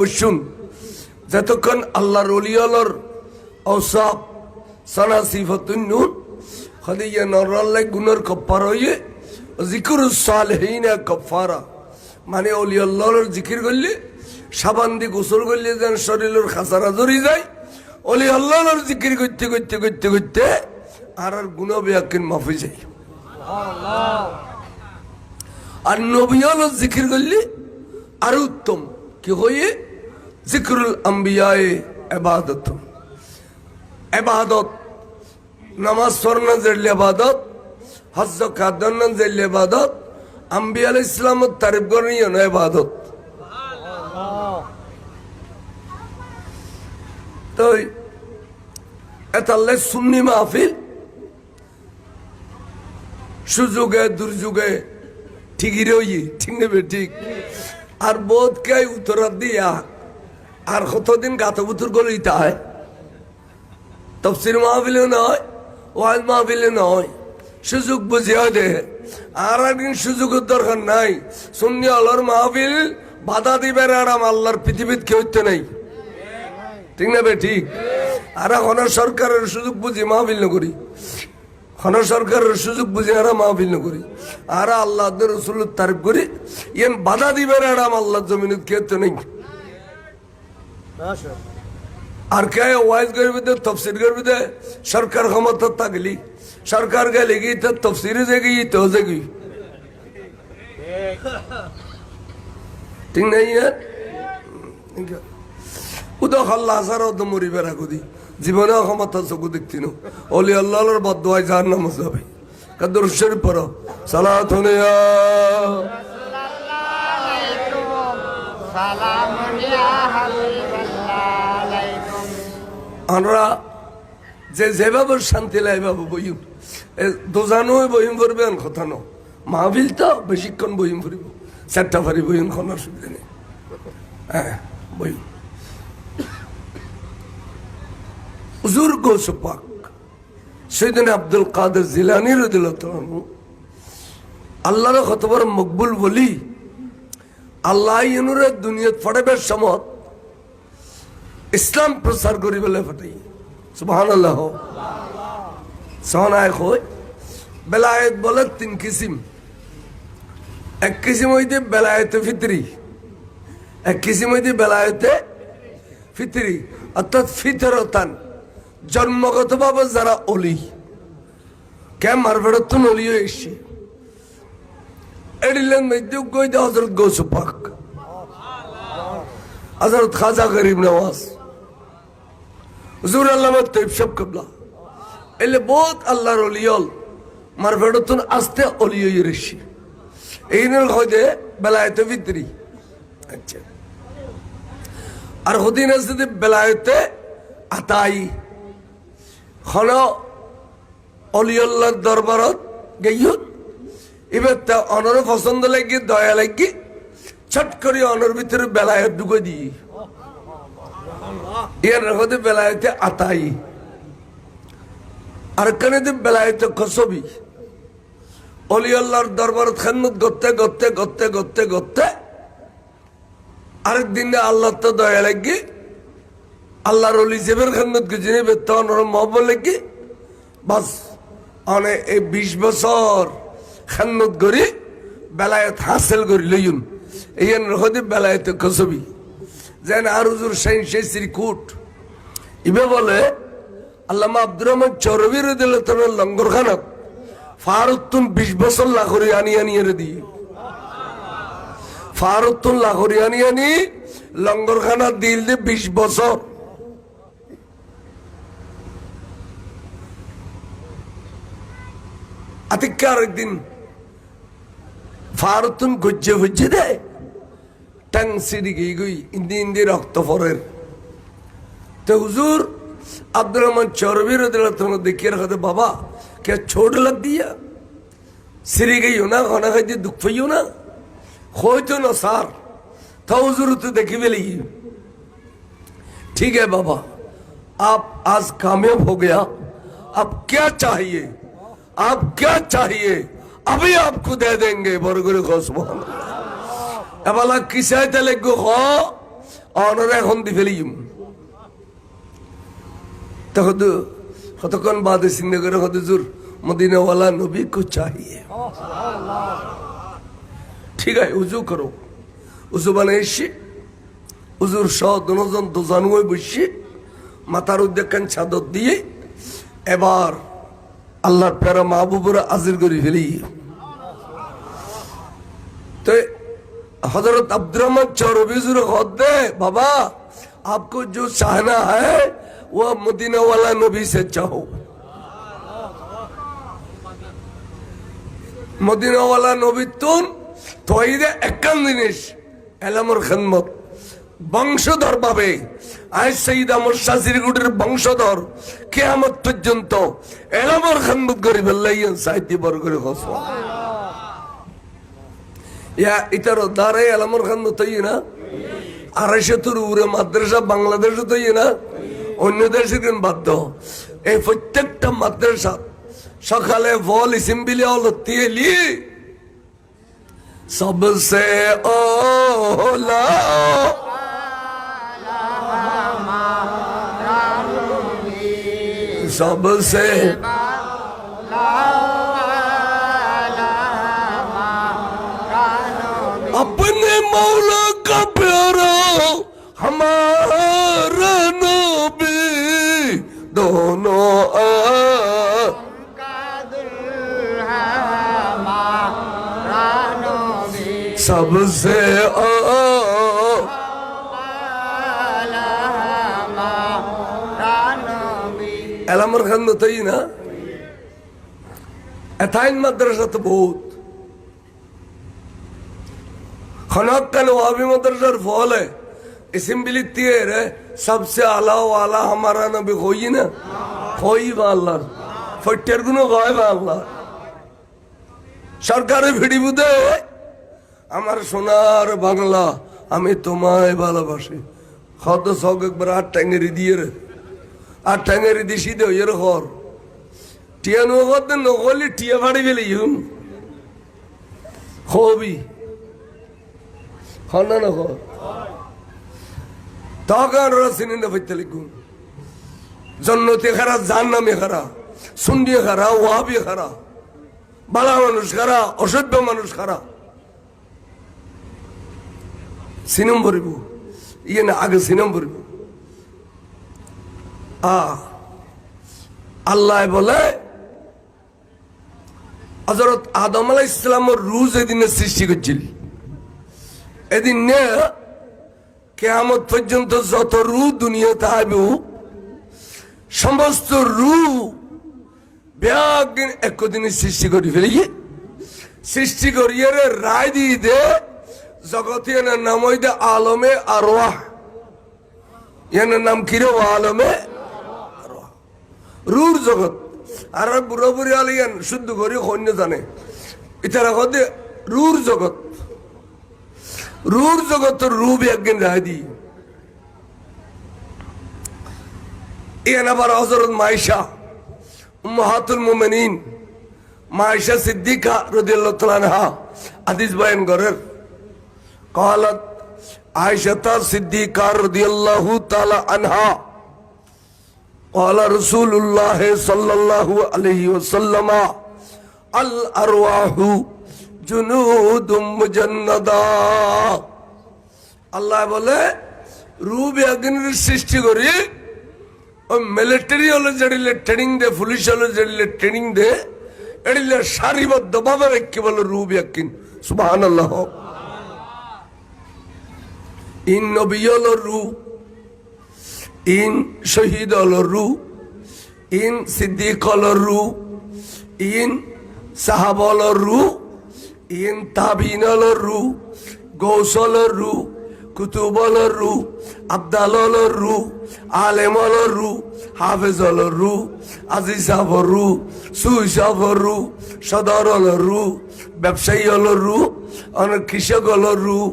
বসুন যতক্ষণ আল্লাহর ওলিয়ালর ঔসাফ সানা সিফাতুন নূর খদিয়া নরল্লাহ গুনার কফার হইয়ে জিকিরুস সালিহিনা কফারা মানে ওলিয়াল্লাহর জিকির করলে সাবান দিয়ে গোসল করলে যেন শরীরের খাসারা জড়ি যায় ওলিয়াল্লাহর জিকির করতে করতে করতে করতে আর গুনাহ বিয়াকিন মাফ হয়ে যায় আর নবিয়াল্লাহর জিকির করলে আর উত্তম কি হয়ে জিকরুল আম্বিয়ায়ে ইবাদত ইবাদত নামাজ পড়না যেল ইবাদত হজ কাদনা যেল ইবাদত আম্বিয়া আলাইহিস সালামের তারিফ করিও না ইবাদত তো এতাল্লে সুন্নি মাহফিল সুযোগে দুর্যোগে ঠিকই রই ঠিক নেবে ঠিক আর বোধ কে উত্তর দিয়া আর কতদিন গাতবুতুর করে দিতে হয় তফসির মাহফিলে নয় ওয়াজ মাহফিলে নয় সুযোগ বুঝিয়া দে আর একদিন সুযোগের দরকার নাই সুন্নি আল্লাহর মাহফিল বাধা দিবেন আরাম আল্লাহর পৃথিবীতে কেউ তো নেই ঠিক না বে ঠিক আর এখন সরকারের সুযোগ বুঝি মাহফিল করি এখন সরকারের সুযোগ বুঝি আর মাহফিল করি আর আল্লাহ রসুলের তারিফ করি ইয়েন বাধা দিবেন আরাম আল্লাহর জমিনে কেউ তো নেই আর কে ওয়াইজ করবি তো তফসির করবি তো সরকার ক্ষমতা থাকলি সরকার গেলে গিয়ে তো তফসিরে যাগি তো যাগি ঠিক নাই উদক আল্লাহ হাজার মরি বেড়া কদি জীবনে ক্ষমতা চকু দেখতি না অলি আল্লাহর বদুয়ায় যার নাম যাবে কাদর শরীফ পড়ো সালাত হুনিয়া আমরা যে যেভাবে শান্তি লাইভাবে বইম দোজানো বইম করবে কথা ন মাহফিল তো বেশিক্ষণ বইম ফুরিব চারটা ফারি বইম খনার সুবিধা নেই হ্যাঁ বইম হুজুর গৌস পাক সেদিন আব্দুল কাদের জিলানী রাদিয়াল্লাহু আনহু আল্লাহর কত বড় মকবুল বলি আল্লাহ ইনুরে দুনিয়াত ফটাবের সমত ইসলাম প্রচার করি বলে ফটাই সুবহানাল্লাহ সোনায় কই বেলায়েত বলে তিন কিসিম এক কিসিম হইতে বেলায়েতে ফিতরি এক কিসিম হইতে বেলায়েতে ফিতরি অর্থাৎ ফিতরতান জন্মগতভাবে যারা অলি কে মারফেরতুন অলি এসছে এডিলেন মধ্যে কইতে হযরত গৌস পাক হযরত খাজা গরিব নওয়াজ হুজুর আল্লামা তৈব সব কবলা এলে বহুত আল্লাহর অলিয়ল মারফেরতুন আস্তে অলি হয়ে এসছে এইনের হইতে বেলায়েতে ফিতরি আচ্ছা আর হদিন আছে বেলায়েতে আতাই খন অলিউল্লাহর দরবারত গেইয়ত এবার তা অনর পছন্দ লাগি দয়া লাগি ছট করে অনর ভিতরে বেলায়েত ঢুকে দিই এর হতে বেলায়েতে আতাই আর কানে বেলায়েতে কসবি অলিউল্লাহর দরবারত খেদমত করতে করতে করতে করতে করতে আরেকদিন আল্লাহ তো দয়া লাগি আল্লাহর অলি জেবের খেদমত গুজিনে বেতন মহব্বত লাগি বাস অনে এই 20 বছর খেদমত করি বেলায়েত হাসিল করি লইন এই হতে বেলায়েতে কসবি যেন আর হুজুর সেই শ্রীকুট ইবে বলে আল্লামা আব্দুর রহমান চৌরবি রাদিয়াল্লাহু তাআলা লঙ্গরখানাত ফারুতুন 20 বছর লাখরি আনি দিয়ে ফারুতুন লাখরি আনি লঙ্গরখানা দিল দিয়ে 20 বছর আতিক আরেকদিন ফারুতুন গজ্জে ভজ্জে দেয় টাং সিঁড়ি গই ইন্দি রক্ত ফরের তো হুজুর আব্দুর রহমান চৌরবি রাদিয়াল্লাহু তাআলা দেখিয়ে রাখতে বাবা क्या छोड़ लग दिया सिरी गई हो ना खाना खाई दुख पई हो ना खोई तो ना सार था हुजूर तो देखी भी लगी ठीक है बाबा आप आज कामयाब हो गया अब क्या चाहिए आप क्या चाहिए अभी आपको दे देंगे बरगुरे खुशबान अब अल्लाह किसे तले को অনরে এখন দি ফেলিম তখন কতক্ষণ বাদে চিন্তা করে হুজুর মদিনাওয়ালা নবী কো চাহিয়ে ঠিক আছে উজু করো উজু বানাইছি উজুর সহ দুজন দুজন হয়ে বসছি মাথার উদ্দেখান চাদর দিয়ে এবার আল্লাহর প্যারা মাহবুবরা হাজির করে ফেলি तो हजरत अब्दुर्रहमान चौरवी दे बाबा आपको जो चाहना है वो मदीना वाला नबी से चाहो मदीना वाला नबी तुम तोहिदे একখান জিনিস এলামর খিদমত বংশধর ভাবে আজ সঈদ আহমদ শাহজিরগুড়ের বংশধর কিয়ামত পর্যন্ত এলামর খিদমত করি বললাইয়েন সাহিত্য বর্গের হসবা या इतर दारे अलमर खान तो ही ना आराशे तो रूरे माद्रसा बांग्लादेश तो ही ना अन्य देश के बात दो ए प्रत्येक माद्रसा सकाले वॉल असेंबली होती है ली सबसे ओला सबसे अपने मौला का प्यारा हमारा नबी दोनों सबसे एलामर खान तो ही ना एथाइन मद्रसा तो बहुत खनाक्कन वाबी मदरसर फॉल है असेंबली तीर है सबसे आला वाला हमारा नबी खोई ना खोई वाला फट्टर गुनो गाय वाला सरकारे भिड़ी बुदे আমার সোনার বাংলা আমি তোমায় ভালোবাসি কত সব একবার আট ট্যাঙ্গেরি দিয়ে রে আট ট্যাঙ্গেরি দিছি দে এর ঘর টিয়া নগদ নগলি টিয়া বাড়ি গেলি হবি হন না হো তখন রসিনিন্দা ফইতে লিখুন জন্নতে খারা জান্নামে খারা সুন্নিয়ে খারা ওয়াহাবি খারা বালা মানুষ খারা অসভ্য মানুষ খারা সিনেম ভরিব ইয়ে না আগে সিনেম ভরিব আল্লাহ বলে হযরত আদম আলাইহিস সালামের রূহ যেদিন সৃষ্টি করছিল এদিন নে কিয়ামত পর্যন্ত যত রূহ দুনিয়াতে আইবে সমস্ত রূহ ব্যাগিন একদিন সৃষ্টি করে ফেলি সৃষ্টি করিয়ে রায় দিয়ে দে জগতে এনার নাম হই দে আলমে আরওয়াহ এনার নাম কি রে আলমে রূর জগৎ আর বুড়ো বুড়ি আলিয়ান শুদ্ধ করি সৈন্য জানে ইতারা কদে রূর জগৎ রূর জগৎ রূপ একদিন রায় দি ইয়ান আবার হযরত মাইশা উম্মাহাতুল মুমিনিন মাইশা সিদ্দিকা রাদিয়াল্লাহু তাআলা আনহা হাদিস বয়ান করেন قالت عائشة صديقة رضي الله تعالى عنها قال رسول الله صلى الله عليه وسلم الأرواح جنود مجندة আল্লাহ বলে রূপ একদিনের সৃষ্টি করি ওই মিলিটারি হলে যেদিলে ট্রেনিং দে পুলিশ হলে যেদিলে ট্রেনিং দে এদিলে সারিবদ্ধ ভাবে রেখে বলে রূপ একদিন সুবহানাল্লাহ ইন নবী হলো রূহ ইন শহীদ হলো রূহ ইন সিদ্দিক হলো রূহ ইন সাহাবা হলো রূহ ইন তাবিন হলো রূহ গৌস হলো রূহ কুতুব হলো রূহ আবদাল হলো রূহ আলেম হলো রূহ হাফেজ হলো রূহ আজিজ সাহেব রূহ সুই সাহেব রূহ সদর হলো রূহ ব্যবসায়ী হলো রূহ অনেক কৃষক হলো রূহ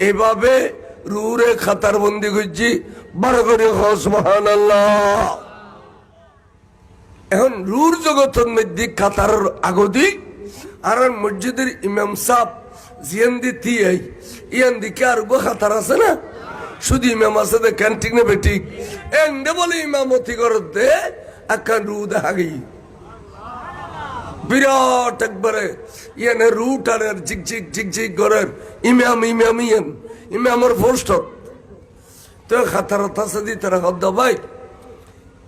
এভাবে রুরে খাতার বন্দি করছি বড় করে সুবহানাল্লাহ এখন রুর জগতের মধ্যে খাতার আগদি আর মসজিদের ইমাম সাহেব জিয়ান দিতে ইয়ান দিকে আর গো খাতার আছে না শুধু ইমাম আছে দেখেন ঠিক না বেঠিক এন্ডে বলে ইমামতি করতে একখান রু দেখা গেই বিরাট একবারে ইয়ানে রু টানের ঝিকঝিক ঝিকঝিক করেন ইমাম ইমাম ইয়ান ইমামর পোস্ট তো খাতার আছে দি তারা শব্দ ভাই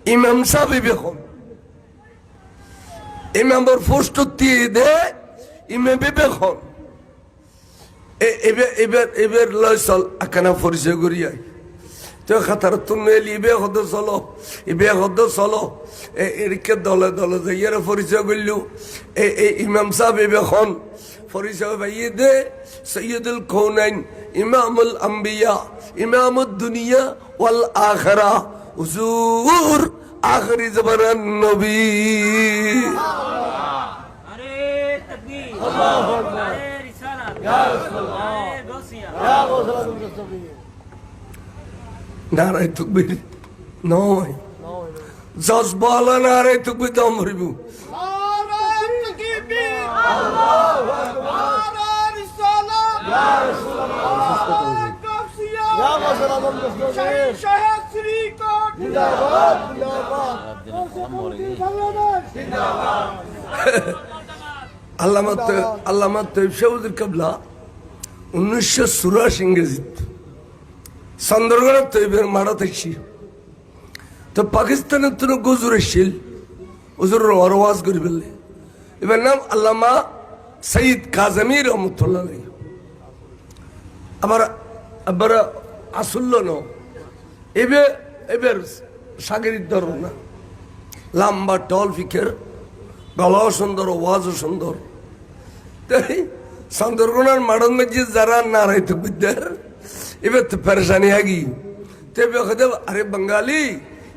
ইমাম সাহেব এখন ইমামর পোস্ট দিয়ে দে ইমাম বেখন এবার লয় চল একখানা পরিচয় করিয়াই তো খাতার তুমি ইবে হদ চলো ইবে হদ চলো এদিকে দলে দলে যাইয়ার পরিচয় করলু এই ইমাম সাহেব এবে খন পরিচয় পাইয়ে দে সৈয়দুল কৌনাইন ইমামুল আম্বিয়া ইমামুদ দুনিয়া ওয়াল আখিরা হুজুর আখরি জমানার নবী আরে তাকবীর আল্লাহু আকবার আরে রিসালাত ইয়া রাসূলুল্লাহ আরে গাউসিয়া ইয়া গাউসুল মুস্তাফির নারায় তাকবীর নয় জজবালা নারায় তাকবীর দম হরিবু নারায়ে তাকবীর আল্লাহু আকবার নারায়ে রিসালাত ইয়া রাসূলুল্লাহ গাউসিয়া ইয়া গাউসুল মুস্তাফির শাহেদ শ্রীকোট জিন্দাবাদ জিন্দাবাদ জিন্দাবাদ আল্লামা তৈব শাহুদের কাবলা 1984 ইংরেজিত চন্দ্রগড়ের তৈবের মারা থাকছি তো পাকিস্তানের তো গজুর এসছিল হুজুর ওয়াজ করি বললে এবার নাম আল্লামা সঈদ কাজেমি রহমতুল্লাহ আবার আসুল্ল ন এবার সাগরির ধর না লম্বা টল ফিকের গলাও সুন্দর ওয়াজও সুন্দর তাই চন্দ্রগোনার মাড়ন মধ্যে যারা নারায় তো বিদ্যার এবার तो परेशानी आएगी तो कहते अरे बंगाली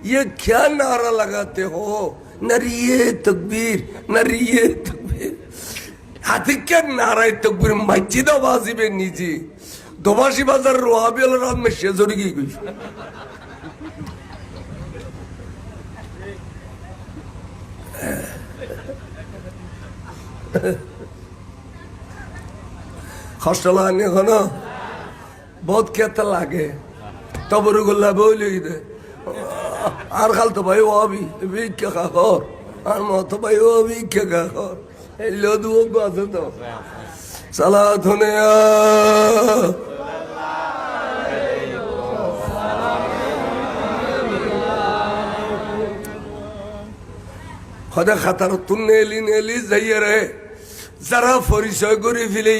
ये क्या नारा लगाते हो नरिये तकबीर नरिये तकबीर हाथी क्या नारा तकबीर मस्जिद आवाजी में नीचे दोबाशी बाजार रुहाबी वाला रात में शेजोरी की गई हॉस्टल आने को ना बहुत कहता लागे तब रुगुल्ला बोली दे आर खाल तो भाई वो भी क्या खाकर आर मो तो भाई वो भी क्या खाकर लो दुओ बात तो सलात होने खुदा खतर तुम नेली जाइए रहे जरा फरिशय करी फिले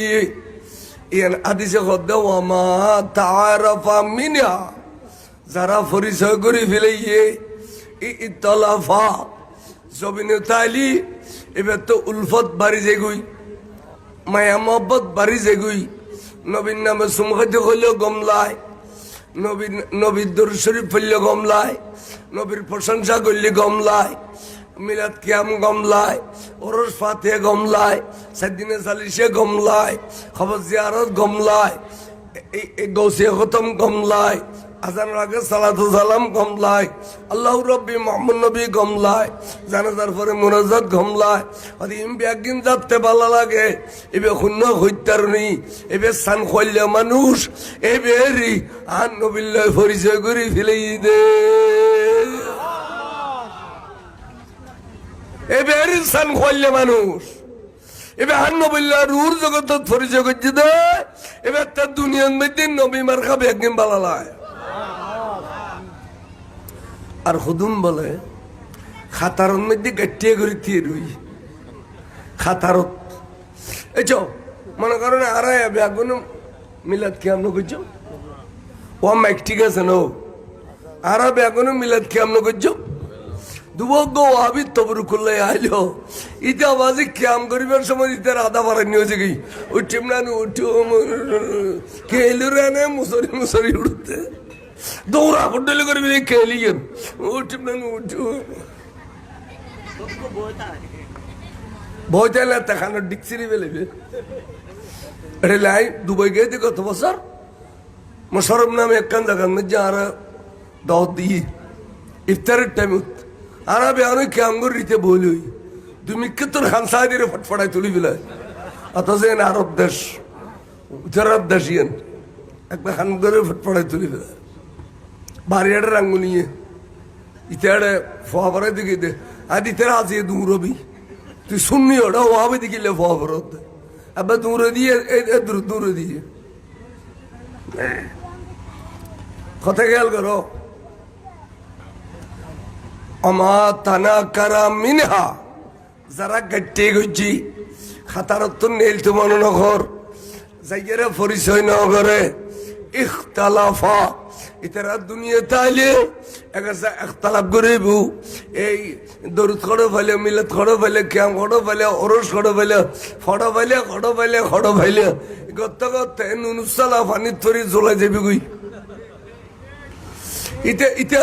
ইয়ান আদিসে খদ্দ ওয়ামা তাআরাফা মিনহা যারা পরিচয় করে ফেলে ইতলাফা জবিনে তাইলি এবার তো উলফত বাড়ি যেগুই মায়া মহব্বত বাড়ি যেগুই নবীর নামে সুমখাতে হইলেও গমলায় নবীর দরুদ শরীফ পড়লে গমলায় নবীর প্রশংসা করলে গমলায় মিলাদ কিয়াম গমলায় ওরস ফাতে গমলায় সাদিনে সালিশে গমলায় খবর জিয়ারত গমলায় গৌসিয়া খতম গমলায় আজানের আগে সালাতু সালাম গমলায় আল্লাহু রব্বি মুহাম্মদ নবী গমলায় জানাজার পরে মুনাজাত গমলায় আর ইমবি একদিন যাতে ভালো লাগে এবে শূন্য হইতারনি এবে সান খইলে মানুষ এবেরি আন নবিল্লাহ পরিচয় করে ফেলেই দে এবার ইনসান খোয়াইলে মানুষ এবার হান নবিল্লাহ রুর জগত পরিচয় করছে দে এবার তার দুনিয়ার মধ্যে নবী মার খাবে একদিন বালালায় আর হুদুম বলে খাতারত মধ্যে গাটিয়ে করে দিয়ে রই খাতারত এই চো মনে করেন আড়াই বেগুন মিলাদ কি আমরা করছো ও মাইক ঠিক আছে নো আড়া বেগুন মিলাদ কি আমরা করছো দুবগ্গ ওয়াবি তবরুকুল্লাহ আইলো ইটা বাজে ক্যাম করিবার সময় ইতার আধা পারেন নিয়ে গই উঠিম না উঠো কেলু রানে মুসরি উঠতে দৌড়া ফুটলে করবি কেলি গেন উঠিম না উঠো বইতে না দেখানো ডিকসিরি বেলেবে আরে লাই দুবাই গিয়ে কত বছর মোশারফ নামে একখান জায়গার মধ্যে আর দাওয়াত দিয়ে ইফতারের টাইম আরবে অনেক আঙ্গুর রীতে বলি তুমি কে তোর খান সাহেদের ফটফটায় তুলি ফেলায় অথচ আরব দেশ উত্তর আরব দেশ একবার খান করে ফটফটায় তুলি ফেলায় বাড়িয়াটা রাঙ্গুনিয়ে ইতাড়ে ফোয়াবরে দিকে দে আর ইতার আছে দূরবি তুই শুননি ওটা ওভাবে দিকিলে ফোয়াবর আবার দূরে দিয়ে দূরে দিয়ে কথা খেয়াল করো আমা তানা কারা মিনহা যারা গাট্টে গজি খাতারত নেল তো মনে নগর যাইয়ারে পরিচয় নগরে ইখতালাফা ইতারা দুনিয়া তাইলে একাসা ইখতালাফ করিব এই দরুদ খড়ো ফেলে মিলাদ খড়ো ফেলে ক্যাম খড়ো ফেলে ওরস খড়ো ফেলে ফড়ো ফেলে খড়ো ফেলে খড়ো ফেলে গত গত নুনুসালা পানির তরি জ্বলা যাবি গুই ইতে ইতে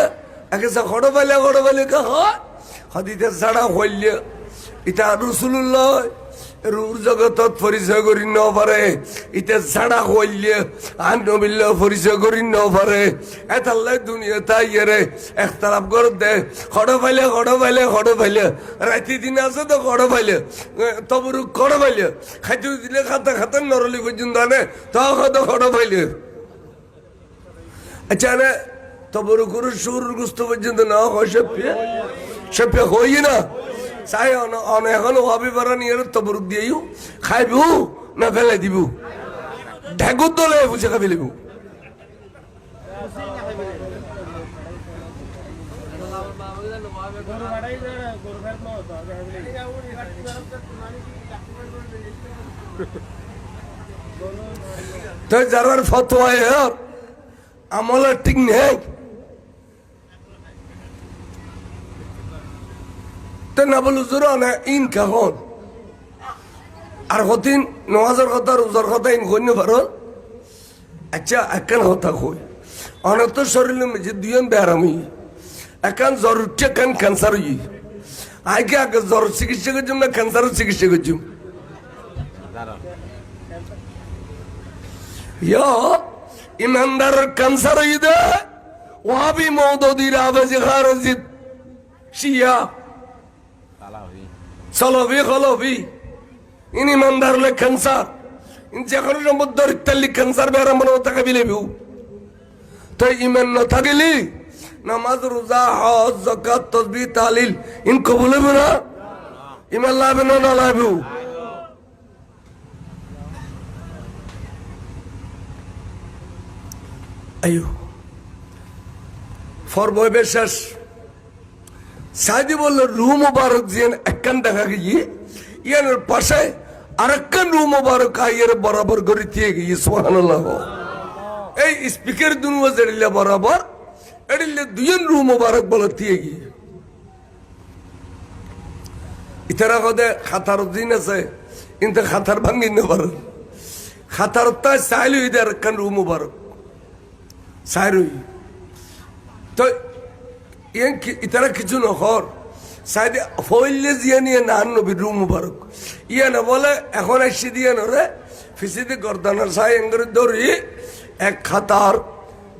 একাসা খড়ো ফেলে কা হদিতে ছাড়া হইলে ইটা রসুল্লাহ রুর জগতত পরিচয় করি ন পারে ইতে ছাড়া হইলে আন নবিল্লাহ পরিচয় করি ন পারে এতাল্লাই দুনিয়া তাই রে একতালাপ করে দে খড়ো ফাইলে রাতি দিন আছে তো খড়ো ফাইলে তবরু খড়ো ফাইলে খাইতে দিলে খাতা নরলি পর্যন্ত আনে তাও খাতো খড়ো ফাইলে আচ্ছা না তবরু করে সুর গুস্ত পর্যন্ত না হয় সে হই না চাই এখন ভাবি পারা নিয়ে তবরুক দিয়েও খাইবু না ফেলাই দিব ঢেকুর দলে বুঝে খাবি লিবু তো যার ফতোয়া আমল ঠিক নেই না বলু জোর না ইন কাহন আর হতিন নওয়াজের কথা রোজার কথা ইন কইন পারো আচ্ছা একান কথা কই অনত শরীরের মধ্যে দুইজন ব্যারামি একান জ্বর উঠছে একান ক্যান্সার হই আগে জ্বর চিকিৎসা করছুম না ক্যান্সারের চিকিৎসা করছুম ইমানদারের ক্যান্সার হই দে ওয়াবি মওদুদির আবাজি খারজিত শিয়া চলবি ইন ইমানদার হলে ক্যান্সার যখন সম্বন্ধ ক্যান্সার বেড়া মনে থাকা বিলেবিউ তো ইমান ন থাকিলি নামাজ রোজা হজ যাকাত তাসবিহ তাহলিল ইন কবুল হবে না ইমান লাভ না লাভ আয়ো ফরবয় বেশেষ সাইদি বলল রু মুবারক জিয়ান একখান দেখা গিয়ে ইয়ানের পাশে আরেকখান রু মুবারক আইয়ের বরাবর করে দিয়ে গিয়ে সুবহানাল্লাহ এই স্পিকার দুনুয়া জেড়িলে বরাবর এড়িলে দুইজন রু মুবারক বলে দিয়ে গিয়ে ইতারা কদে খাতার দিন আছে কিন্তু খাতার ভাঙ্গি না পারেন খাতার তাই চাইল হইতে আরেকখান রু মুবারক চাইরই তো ইতারা কিছু নহর সাইডে ফইলে জিয়া নিয়ে নান নবীর রুম মুবারক ইয়া না বলে এখন এসে দিয়ে নরে ফিসিতে গর্দানার সাই এঙ্গরে ধরি এক খাতার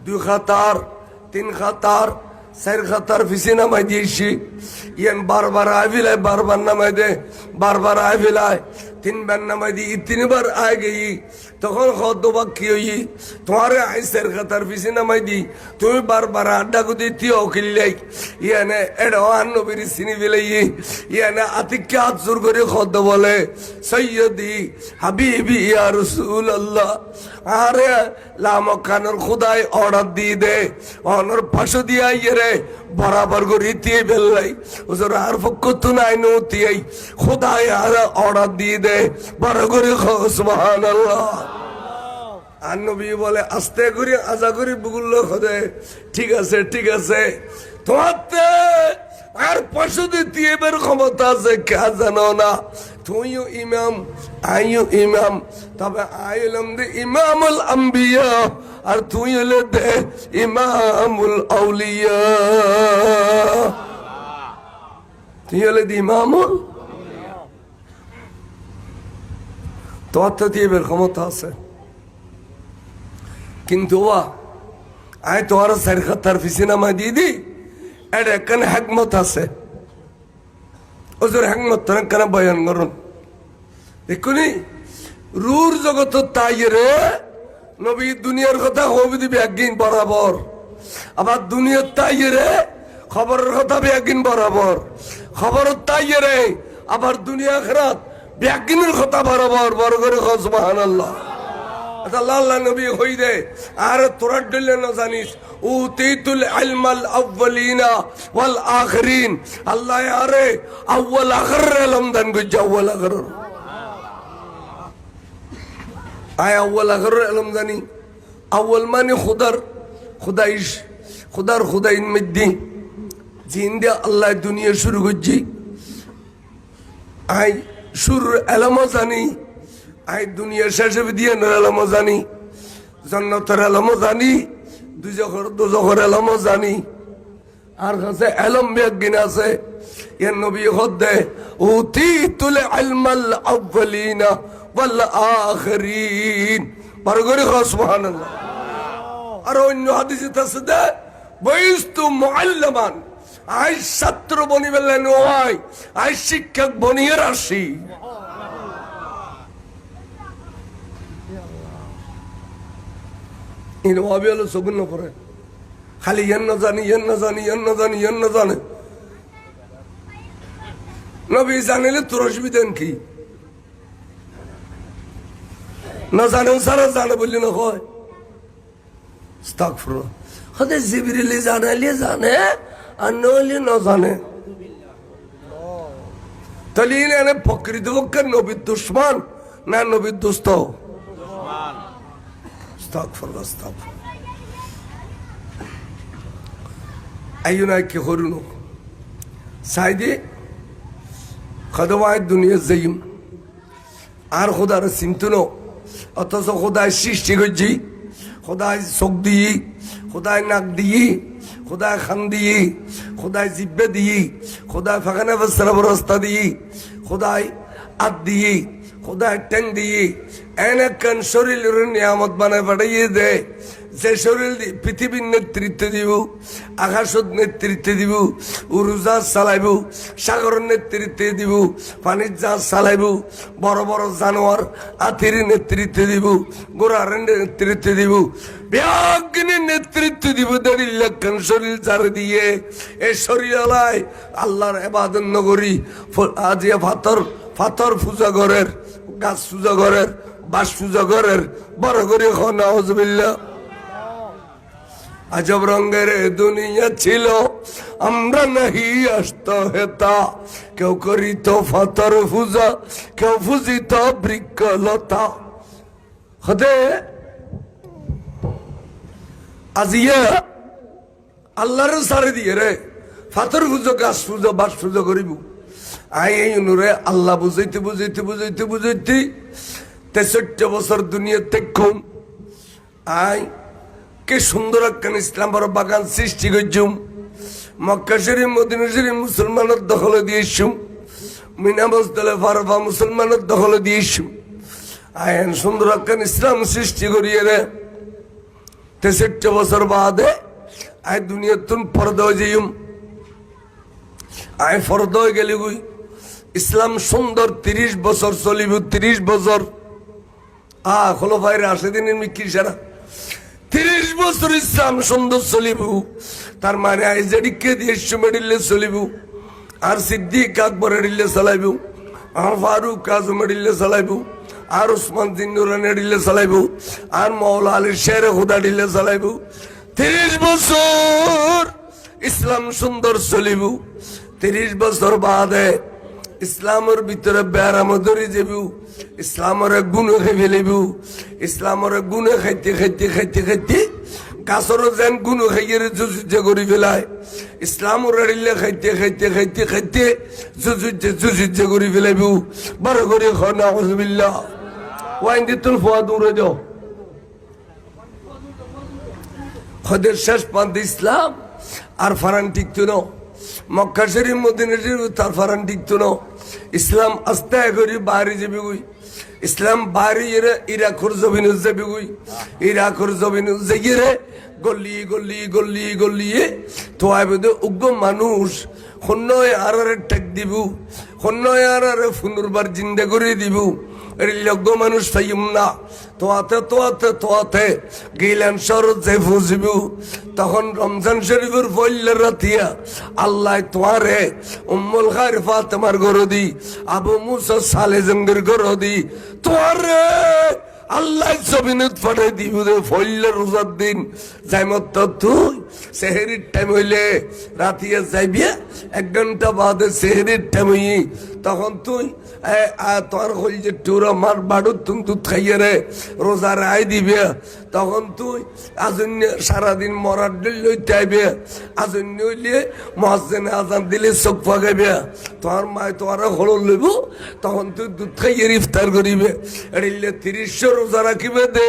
দুই খাতার তিন খাতার চার খাতার ফিসি নামাই দিয়েছি ইয়ান বারবার আয় ফিলাই বারবার নামাই দে বারবার আয় ফিলাই তিনবার নামাই দি তিনবার আয় গেই তখন দুবার কি হই তোমারে আইসের খাতার ফিসি নামাই দি তুমি বারবার আড্ডা গুদি তিও কিল্লাই ইয়ানে এডো নবীর চিনি ফেলাই ইয়ানে আতিককে হাত জোর করে খদ বলে সৈয়দি হাবিবি ইয়া রাসূলুল্লাহ আরে লামকানোর খুদাই অর্ডার দিয়ে দে অনর পাশে দিয়ে আইয়ে রে বরাবর করে দিয়ে বেললাই হুজুর আর পক্ষ তো নাই নতিয়াই খুদাই আর অর্ডার দিয়ে দে বড় করে সুবহানাল্লাহ আর নবী বলে আস্তে করে আজা করে বুগুল খোদে ঠিক আছে তোমার আর পাশে দিয়ে বের ক্ষমতা আছে কে জানো না তুইও ইমাম আইও ইমাম তবে আইলাম দে ইমামুল আম্বিয়া আর তুই হলে দে ইমামুল আউলিয়া তুই হলে দে ইমামুল তোমার তো দিয়ে বের ক্ষমতা আছে কিন্তু আয় তোমার সাইড খাতার ফিসি নামা দিয়ে দি এটা এখানে হ্যাকমত আছে ওজোর হ্যাকমত কেন বয়ান করুন দেখুনি রুর জগত তাই রে নবী দুনিয়ার কথা হবি দিবি একদিন বরাবর আবার দুনিয়ার তাইরে খবরের কথা ব্যাগিন বরাবর, খবর তাইরে আবার দুনিয়া আখিরাত ব্যাগিনের কথা বরাবর, বড় করে সুবহানাল্লাহ। আল্লাহ নবী হইদে আর তোরা ডলে না জানিস উতিতুল ইলমাল আউয়ালিনা ওয়াল আখিরিন, আল্লাহ আরে আউয়াল আখির ইলম দান কইছে, আউয়াল আখির আয় আউয়াল আখির ইলম জানি। আউয়াল মানে খুদাইশ, খুদার খুদাইন মধ্যে জিন্দে আল্লাহ দুনিয়া শুরু করছি, আই শুরুর এলম জানি, আই দুনিয়া শেষে দিয়ে এলম জানি, জান্নাতের এলম জানি, দুজখর এলম জানি। আর কাছে এলম বিজ্ঞান আছে, এর নবী হদ্দে উতিতুল ইলমাল আউয়ালিনা ওয়াল আখিরিন, বড় করে সুবহানাল্লাহ। আর অন্য হাদিসে আছে দে বয়স্তু মুআল্লামান, আই ছাত্র বনি বেলা নয়, আই শিক্ষক বনিয়ে আসি। ইন ভাবি হলো সগুন করে খালি ইয়েন না জানি, ইয়েন না জানি, ইয়েন না জানি, ইয়েন না জানে। নবী জানিলে তোর অসুবিধা কি? না জানে সারা জানে বললি না হয় আস্তাগফিরুল্লাহ। হতে জিবরিল জানাইলে জানে আর নইলে না জানে। তাহলে এনে প্রকৃতপক্ষে নবীর দুশ্মন না নবীর দোস্ত? আস্তাগফিরুল্লাহ, আস্তাগফিরুল্লাহ। আইনা কি করুন সাইদে খদমায় দুনিয়া যাইম আর খোদার চিন্তুন, অথচ খোদায় সৃষ্টি করছি, খোদায় চোখ দিয়ে, খোদায় নাক দিয়ে, খোদায় খান দিয়ে, খোদায় জিব্বে দিয়ে, খোদায় ফাঁকানা বস্তার রাস্তা দিয়ে, খোদায় হাত দিয়ে, খোদায় ট্যাং দিয়ে এন শরীরের নিয়ামত বানায় পাঠাইয়ে দেয়, যে শরীর পৃথিবীর নেতৃত্ব দিব, আকাশত নেতৃত্ব দিব, উড়োজাহাজ চালাইব, সাগরের নেতৃত্ব দিব, পানির জাহাজ চালাইব, বড় বড় জানোয়ার হাতির নেতৃত্ব দিব, গোড়ার নেতৃত্ব দিব, ব্যাগিনীর নেতৃত্ব দিব। দেড় লাখ শরীর চারে দিয়ে এই শরীর আলায় আল্লাহর ইবাদত নগরী আজিয়া ফাতর পূজা ঘরের, গাছ পূজা ঘরের, বাস পূজা ঘরের, বড় করে নাউজুবিল্লাহ। আজব রঙের দুনিয়া ছিল, আমরা নাহি আসত হেতা, কেউ করিত ফাতর পূজা, কেউ পূজিত বৃক্ষলতা। হতে আজিয়া আল্লাহর সারে দিয়ে রে ফাতর পুজো, গাছ পুজো, বাস পুজো করিব। আই এই অনুরে আল্লাহ বুঝাইতে বুঝাইতে বুঝাইতে বুঝাইতে 63 বছর দুনিয়া দেখুন। আই কে সুন্দর একখান ইসলাম বড় বাগান সৃষ্টি করছুম, মক্কা শরীফ মদিনা শরীফ মুসলমানের দখলে দিয়েছুম, মিনা মসজিদে ফারফা মুসলমানের দখলে দিয়েছুম। আইন সুন্দর একখান ইসলাম সৃষ্টি করিয়ে রে 63 বছর বাদে আই দুনিয়া তুন ফরদ হয়ে যাইম। আই ফরদ হয়ে গেলি গুই ইসলাম সুন্দর 30 বছর চলিব, 30 বছর খোলফায়ে রাশেদিনের মিক্কি সারা 30 বছর ইসলাম সুন্দর চলিব। তার মানে আই যেদিকে দিয়ে মেডিলে চলিব, আর সিদ্দিক আকবরের ডিলে চালাইব, আর ফারুক আজমের ডিলে চালাইব, আর উসমান জিন্নুরানের ডিলে চালাইব, আর মৌলা আলীর শের খুদা ডিলে চালাইব। 30 বছর ইসলাম সুন্দর চলিব। 30 বছর বাদে ইসলামের ভিতরে ব্যারাম ধরে যাব, ইসলামের গুণ খাই ফেলিব। ইসলামের গুণ খাইতে খাইতে খাইতে খাইতে গাছরও যেন গুণ খাইয়ে জুজুজে করে ফেলায়, ইসলামের আড়িলে খাইতে খাইতে খাইতে খাইতে জুজুজে করে ফেলাইব। বড় করে নাউজুবিল্লাহ। ওয়াইন দিতুল ফুয়া দৌড়ে যাও খদের শেষ পান্তে ইসলাম আর ফারান টিকতো না, মক্কা শরীফ মদিনা শরীফ তার ফারান টিকতো না। ইসলাম আস্তে করে বাহারি যাবি গুই, ইসলাম বাহারি ইরাকর জমিন যাবি গুই, ইরাকর জমিন যাইয়ে রে গল্লি গল্লি গল্লি গল্লিয়ে তো আইবে উগ্র মানুষ হন্যয় আর টেক দিব, হন্যয় আর পুনর্বার জিন্দা করে দিব। লগ্ন মানুষ পাইম না তোয়াতে গিলান শরৎ যে ফুজিবু তখন রমজান শরীফের পয়লা রাতিয়া আল্লাহ তোয়ারে উম্মুল খায়র ফাতেমার ঘরে দি আবু মুসা সালে জঙ্গের ঘরে দি তোয়ারে আল্লাহ জমিনত ফাটাই দিব ফইলে রোজার দিন যাইমত তুই সেহেরির টাইম হইলে রাতিয়া যাইবি 1 ঘন্টা বাদে সেহেরির টাইম হই তখন তুই তোর হইল যে টুরা মার বাড়ুর তুম দুধ খাইয়ে রে রোজা রায় দিবে তখন তুই আজন্য সারাদিন মরার দিল লইতে আইবে আজন্য হইলে মহাজনে আজান দিলে চোখ ফাগাইবে তোর মায় তোর হল লইব তখন তুই দুধ খাইয়ে ইফতার করিবে এড়িলে 30 রোজা রাখিবে দে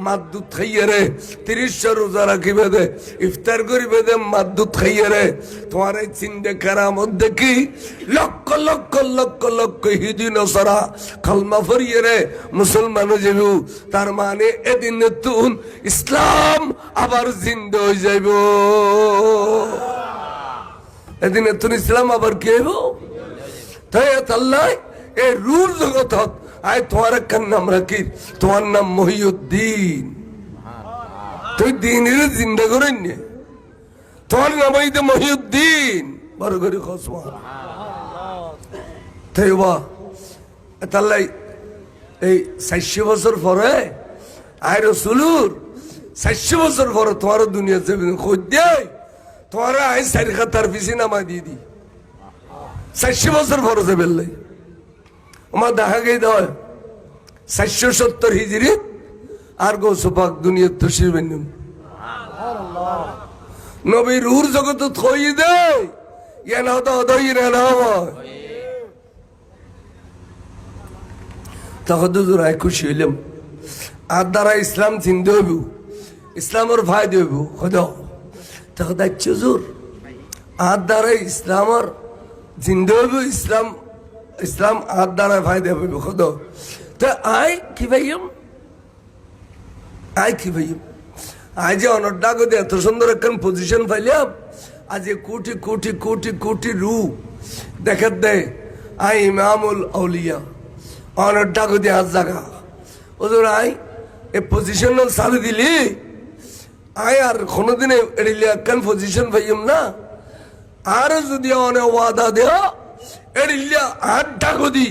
মার দুধ খাইয়ে রে 30 রোজা রাখিবে দে ইফতার করিবে দে মার দুধ খাইয়ে রে তোমার এই চিন্তা কারামত দেখি লক্ষ লক্ষ লক্ষ লক্ষ হিদু নসরা কালমা ফরিয়ে রে মুসলমান যাইব তার মানে এদিন তুন ইসলাম আবার জিন্দা হয়ে যাইব এদিন তুন ইসলাম আবার কি হইব তাই আল্লাহ এই রুল জগত আয় তোমার একখান নাম রাখি তোমার নাম মহিউদ্দিন তুই দিনের জিন্দা করেন তোমার নাম হইতে মহিউদ্দিন বড় করে খসমা তাই বা তাল্লাই এই 400 বছর পরে আয় রসুলুর 400 বছর পরে তোমার দুনিয়া যাবে খোঁজ দেয় তোমার আয় 4 খাতার পিছিয়ে নামা দিয়ে দি 400 বছর পরে যাবে আমার দেখা গেই দেয় 470 হিজরি আর গোসপাক দুনিয়ার তো শিরবেন নবী রুর জগত থই দেয় ইয়ে না হতো হতই না হয় তখন দুজোর খুশি হইলাম আর দ্বারা ইসলাম চিনতে হইব ইসলামের ফায়দা হইব হদ তখন দেখছো জোর আর দ্বারা ইসলামের জিন্দে হইব ইসলাম ইসলাম আর দ্বারা ফায়দা হইব হদ তো আয় কি ভাইম আয় যে অনড্ডা করে এত সুন্দর একখান পজিশন পাইলাম আজ কোটি কোটি কোটি কোটি রু দেখার দেয় আই ইমামুল আউলিয়া অনড্ডা করে আজ জায়গা ওদের আয় এ পজিশন চালু দিলি আয় আর কোনোদিনে এড়িলে একখান পজিশন পাইম না আর যদি অনেক ওয়াদা দেও এড়িলে 8টা গদি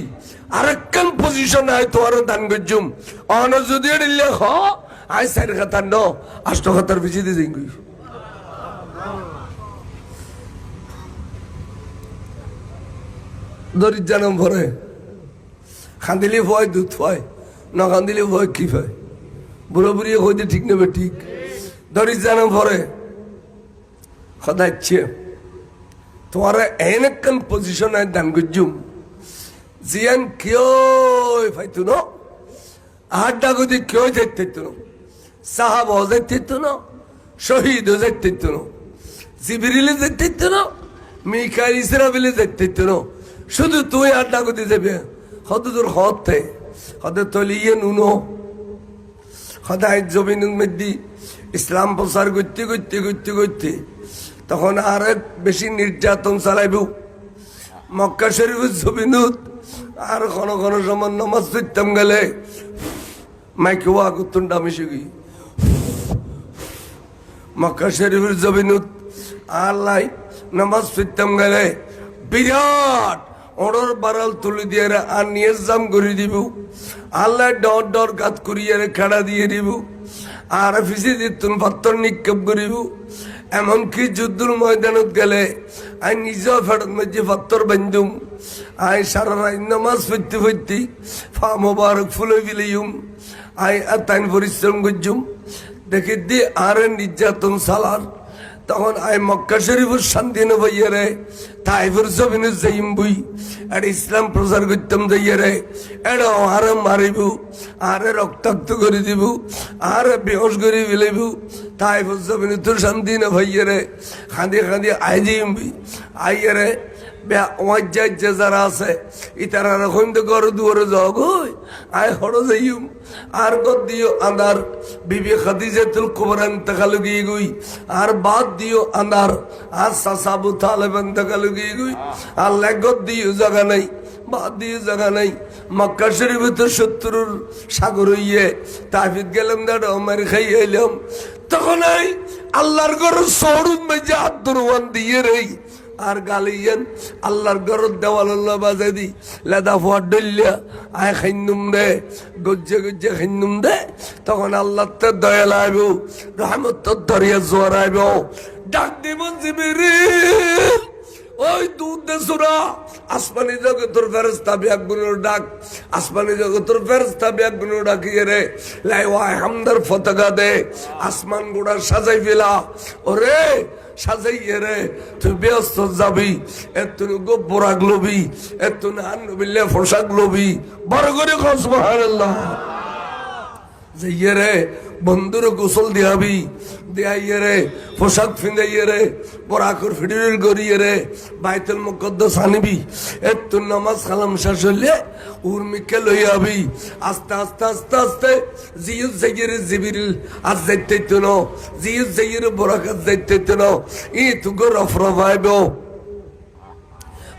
আর একখান পজিশন আয় তোমার দান করছুম অন যদি এড়িলে হ আয় 4 খাতার 8 খাতার বেশি দিয়ে যাই দরিদ্র জানম ভরে খান্দিলে ভয় দুধ হয় না খান্দিলে ভয় কি হয় বুড়ো বুড়ি হইতে ঠিক নেবে ঠিক দরিদ্র জানম ভরে সদাচ্ছে তোমার এন একখান পজিশন আয় দান করছুম জিয়ান কেউ ফাইতো ন 8টা গদি কেউ যাইতে না সাহাব যাইতে না শহীদ যাইতে না জিবরিলে যাইতে না মিকাইল ইসরাফিলে যাইতে না শুধু তুই 8টা গদি যাবে হত তোর হতে হতে তলিয়ে নুনো সদায় জমিনের মধ্যে ইসলাম প্রচার করতে করতে করতে করতে তখন আর বেশি নির্যাতন চালাইব মক্কা শরীফের জমিনত আর ঘন ঘন সময় নামাজ পড়তাম গেলে মাইকে ওয়া করতাম ডামিশে গিয়ে মক্কা শরীফের জমিনত আল্লাহ নামাজ পড়তাম গেলে বিরাট অর্ডর বারাল তুলে দিয়ে আর নিয়ে জাম করে দিব আল্লাহ ডর ডর গাত করিয়ে খেড়া দিয়ে দিব আর ফিসে দিতুন পাত্তর নিক্ষেপ করিব এমনকি যুদ্ধর ময়দানত গেলে আই নিজেও ফেরত মধ্যে পাত্তর বান্ধুম আই সারা রাত নামাজ পড়তে পড়তে ফা মোবারক ফুলে বিলিউম আই তাইন পরিশ্রম করছুম দেখে দিয়ে আর নির্যাতন সালার তখন আই মক্কা শরীফের শান্তি নেবাইয়া রে তাইফের জমিনে যাইম বই আর ইসলাম প্রচার করতাম যাইয়া রে এটা আরে মারিব আরে রক্তাক্ত করে দিব আরে বেহস করে ফেলাইব তাইফের জমিনে তোর শান্তি নেবাইয়া রে খাঁদি খাঁদি আই যাইম বই আইয়া রে যারা আছে ইতারা রকম তো ঘর দুয়ারে যাও গই আয় হড়ো যাইম আর গদ দিও আন্দার বিবি খাদিজাতুল কুবরা ইন্তেকাল গই গই আর বাদ দিও আন্দার আর সাসাবু তালেব ইন্তেকাল গই গই আর লাগত দিও জায়গা নাই বাদ দিয়ে জায়গা নাই মক্কা শরীফে তো 70 সাগর হইয়ে তাফিদ গেলাম দাঁড় আমার খাই এলাম তখন এই আল্লাহর ঘর সরুন মেজে আব্দুরওয়ান দিয়ে রে আর গালিয়েন আল্লাহর ঘর দেওয়াল্লাহ বাজে দি লেদা ফুয়ার ডলিয়া আয় খাইনুম দে গজ্জে গজ্জে খাইনুম দে তখন আল্লাহ তে দয়া লাইব রহমত দরিয়া জোয়ার আইব ডাক দিবন জিবরিল ওই দুধ দে সুরা আসমানি জগতের ফেরেশতা বিয়াগুনের ডাক আসমানি জগতের ফেরেশতা বিয়াগুনের ডাকিয়ে রে লাই ওয়াই হামদার ফতগা দে আসমান গুড়া সাজাই ফেলা ওরে সাজাইয়ে রে তুই ব্যস্ত যাবি এতুন গোবরাগ লবি এতুন আনবিল্লে পোশাক লবি বড় করে কও সুবহানাল্লাহ যাইয়ে রে বন্ধুর গোসল দিয়াবি দিয়াইয়ে রে পোশাক ফিন্দাইয়ে রে বরাকর ফিডির গড়িয়ে রে বাইতুল মুকদ্দাস আনিবি এত নামাজ কালাম শেষ হলে উর্মিকে লই আবি আস্তে আস্তে আস্তে আস্তে জিয়ুদ জাইয়ের জিবিরিল আজ যাইতে তো জিয়ুদ জাইয়ের বরাকাত যাইতে তো ই তুগো রফরফাইবো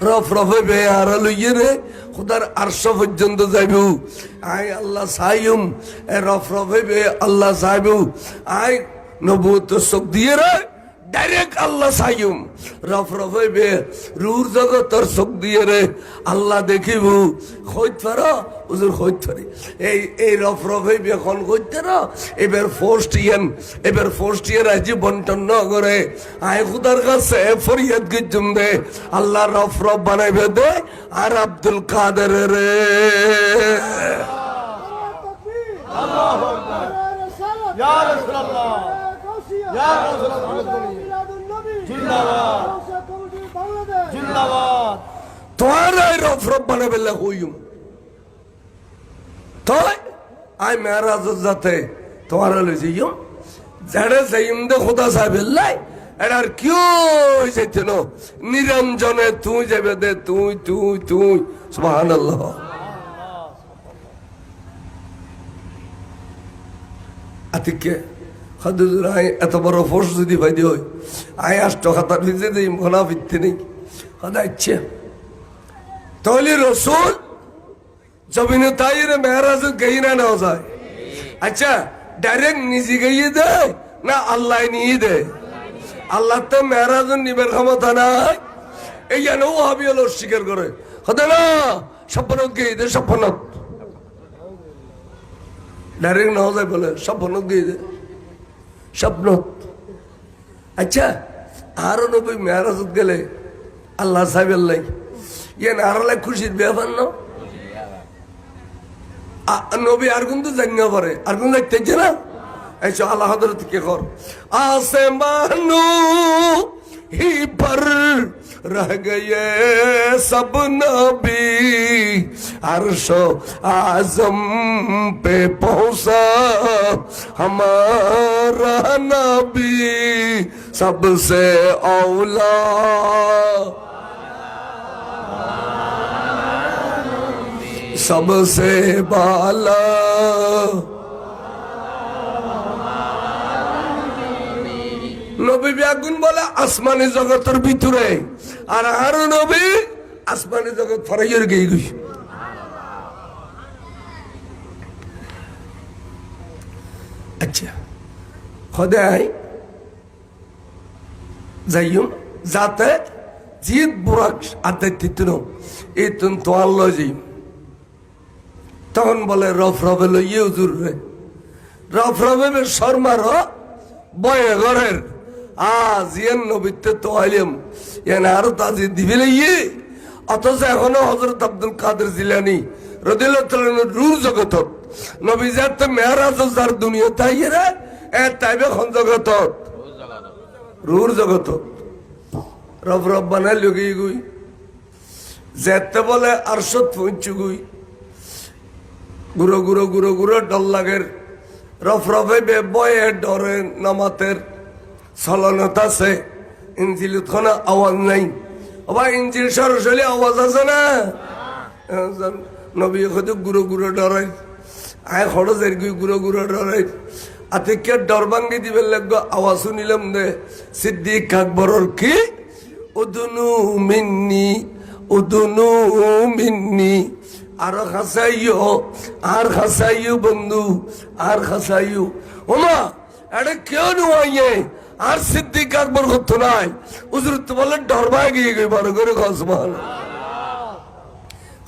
রফরফাইবে আর লইয়ে রে খুদার আরশ পর্যন্ত যাইব আই আল্লাহ সাইম এ রফরফাইবে আল্লাহ সাইব আই নবুয়ত চোখ দিয়ে রে ডাইরেক্ট আল্লাহ সাইম রফরফাইবে রুর জগতর চোখ দিয়ে রে আল্লাহ দেখিব হইত পারো হুজুর হইত পারি এই রফরফাইবে এখন হইতে না এবার ফার্স্ট ইয়ার আজি বন্টন ন করে আয় খুদার কাছে ফরিয়াদ গিজুম দে আল্লাহ রফরফ বানাইবে দে আর আব্দুল কাদের রে আল্লাহু আকবার ইয়া রাসূলুল্লাহ ইয়া রাসূলুল্লাহ জিন্দাবাদ জিন্দাবাদ তোমার রফরফ বানাইবে হইম তো আই মেরাজ যাতে তোমার লই যাইম যারে যাইম দে খোদা সাহেব লাই এটার কিউ হইছে ন নিরঞ্জনে তুই যাবে দে তুই সুবহানাল্লাহ আতিকে হাদুর আই এত বড় ফোর্স যদি ভাইদি হয় আই আষ্ট খাতার ভিজে দিই মনা ভিত্তি নেই হদা ইচ্ছে তাহলে রসুল জমিনে তাইরে মেহরাজ গই না নেওয়া যায় আচ্ছা ডাইরেক্ট নিজে গিয়ে দেয় না আল্লাহ নিয়ে দেয় আল্লাহ তো মেহরাজ নিবের ক্ষমতা নাই এই যেন ও হাবি হলো স্বীকার করে হতে না স্বপ্নত গিয়ে দে স্বপ্নত ডাইরেক্ট নেওয়া যায় বলে স্বপ্নত গিয়ে দে স্বপ্নত আচ্ছা আরো নবী মেহরাজ গেলে আল্লাহ সাহেব আল্লাহ ইয়ে নারালাই খুশির ব্যাপার না নবী আর কিন্তু জানিয়ে পারে আর কিন্তু দেখতে না ऐसा अल्लाह हजरत के खौर आसमानू ही पर रह गए सब नबी अर्शो आजम पे पहुंचा हमारा नबी सबसे औला सबसे बाला নবী ব্যাগুন বলে আসমানি জগতের ভিতরে আর আরো নবী আসমানি জগৎ ফরাইয়ের গিয়ে গই আচ্ছা খোদাই যাইম যাতে জিদ বুরাক আদাইতিনো এতুন তো আল্লাহ যাইম তখন বলে রফরফে লইয়ে হুজুর রে রফরফে শর্মার বয়ে ঘরের জিয়ান নবীতে তো আইলাম ইয়ান আরো তাজি দিবি লইয়ে অথচ এখনো হযরত আব্দুল কাদের জিলানী রাদিয়াল্লাহু তাআলা রূহ জগত নবী জাতে মেরাজ যার দুনিয়া তাইরা এ তাইবে কোন জগত রূহ জগত রব রব বানাই লগি গই যেতে বলে আরশত পৌঁছু গই গুরু গুরু গুরু গুরু ডল লাগের রফরফে বে বয়ে ডরে নামাতের সলনত আছে ইনজিলত খানা আওয়াজ নাই আবার ইঞ্জিন সরাসরি আওয়াজ আছে না নবী হয়তো গুঁড়ো গুঁড়ো ডরাই আয় খরচের গুঁড়ো গুঁড়ো ডরাই আতিকে ডর ভাঙ্গি দিবে লাগবে আওয়াজ শুনিলাম দে সিদ্দিক আকবরর কি উদুনু মিন্নি আর খাসাইও বন্ধু আর খাসাইও ওমা এটা কেউ নুয়াইয়ে আর সিদ্দিক আকবর করতো নাই হুজুর তো বলে ডর ভাই গিয়ে গই বড় করে খসমান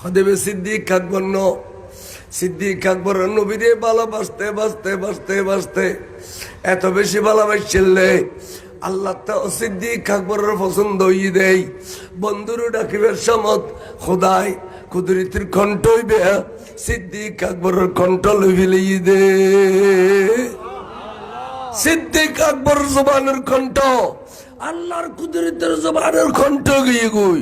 হদেবে সিদ্দিক আকবর ন সিদ্দিক আকবর নবীরে ভালোবাসতে বাসতে বাসতে বাসতে এত বেশি ভালোবাসছিলে আল্লাহ তো সিদ্দিক আকবরের পছন্দ হই দেই বন্ধুর ডাকিবের সমত খোদাই কুদরতির কণ্ঠ হইবে সিদ্দিক আকবরের কণ্ঠ লইলি দে সিদ্দিক আকবর জবানের কণ্ঠ আল্লাহর কুদরতের জবানের কণ্ঠ গিয়ে গই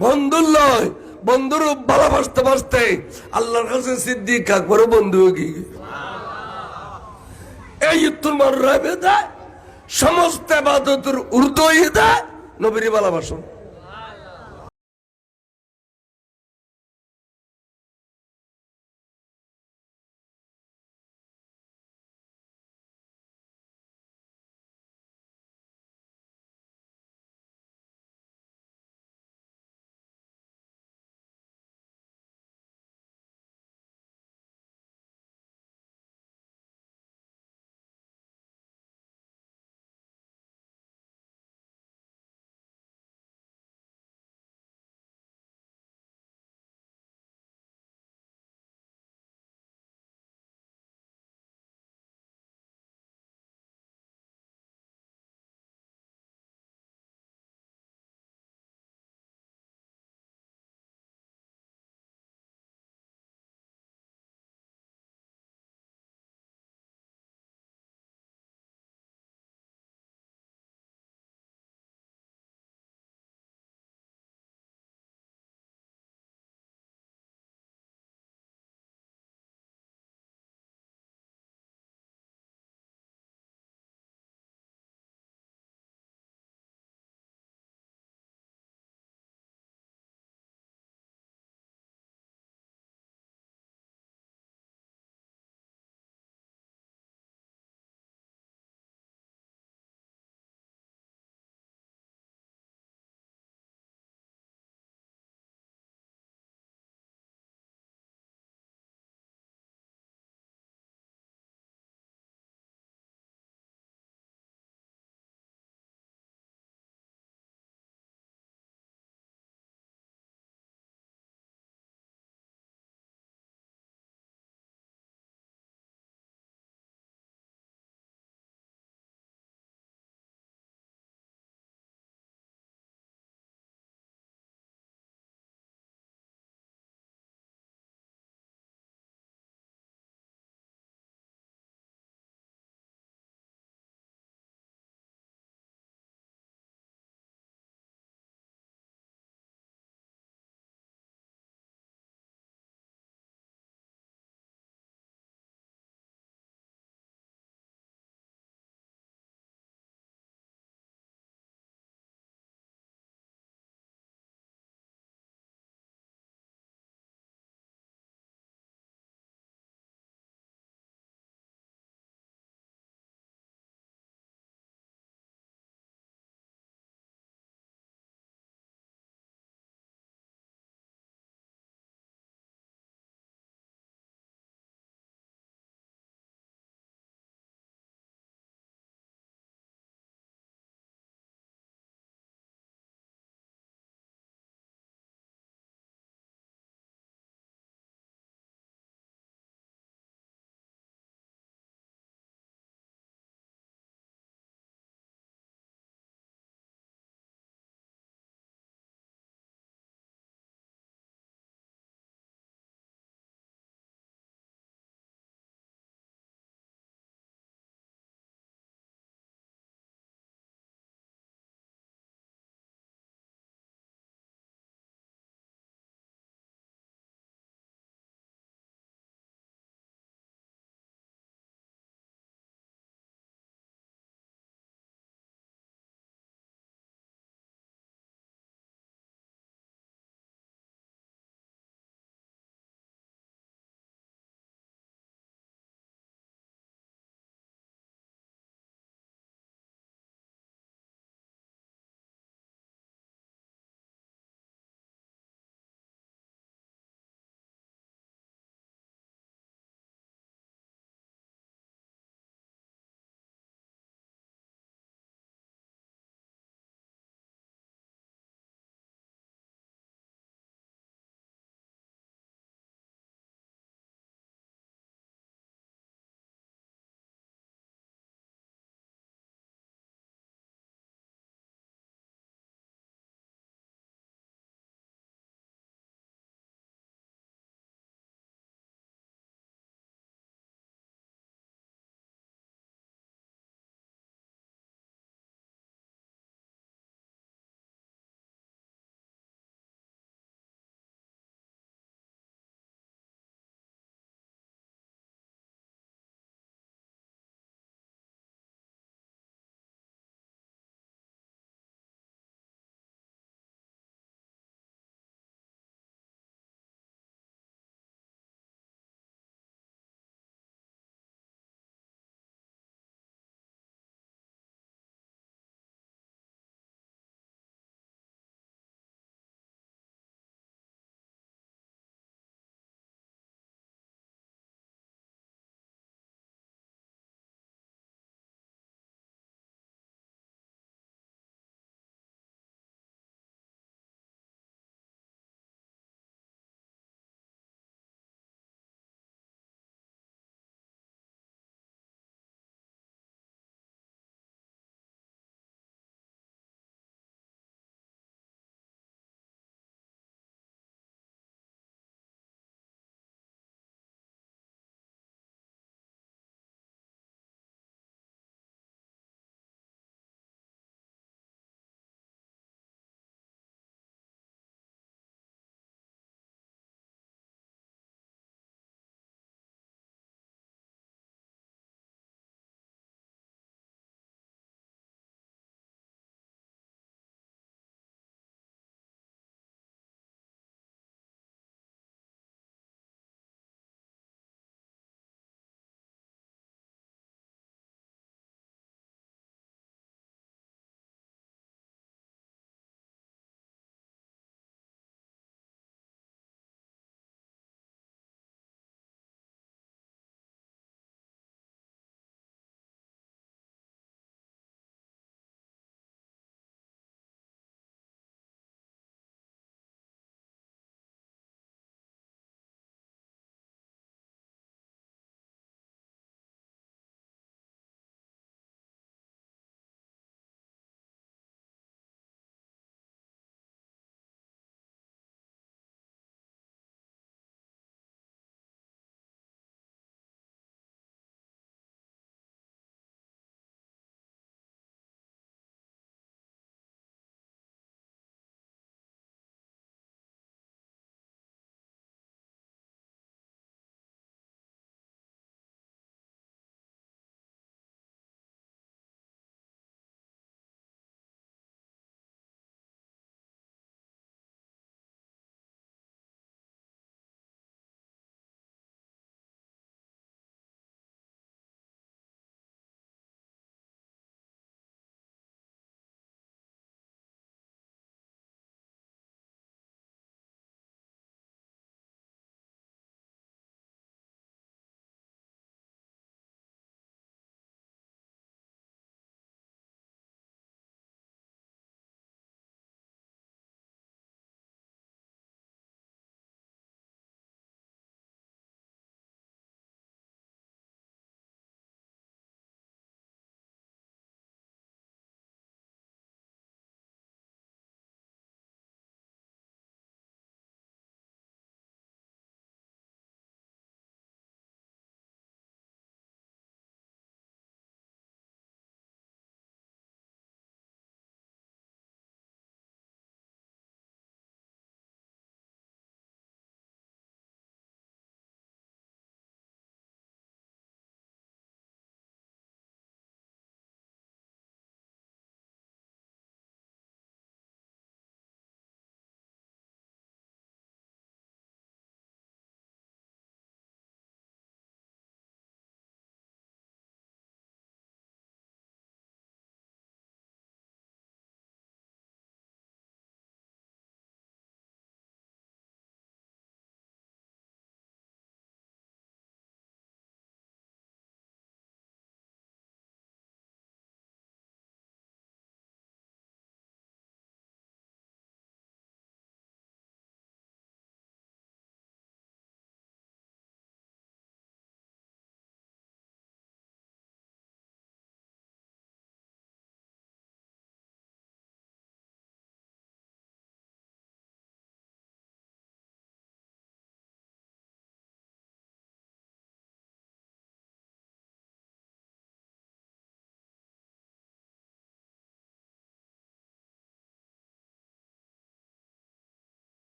বন্ধুর লয় বন্ধুর ভালোবাসতে বাসতে আল্লাহর কাছে সিদ্দিক আকবর বন্ধু গিয়ে এই তোমার রাবে দেয় সমস্ত ইবাদতের উর্দু দেয় নবীর ভালোবাসো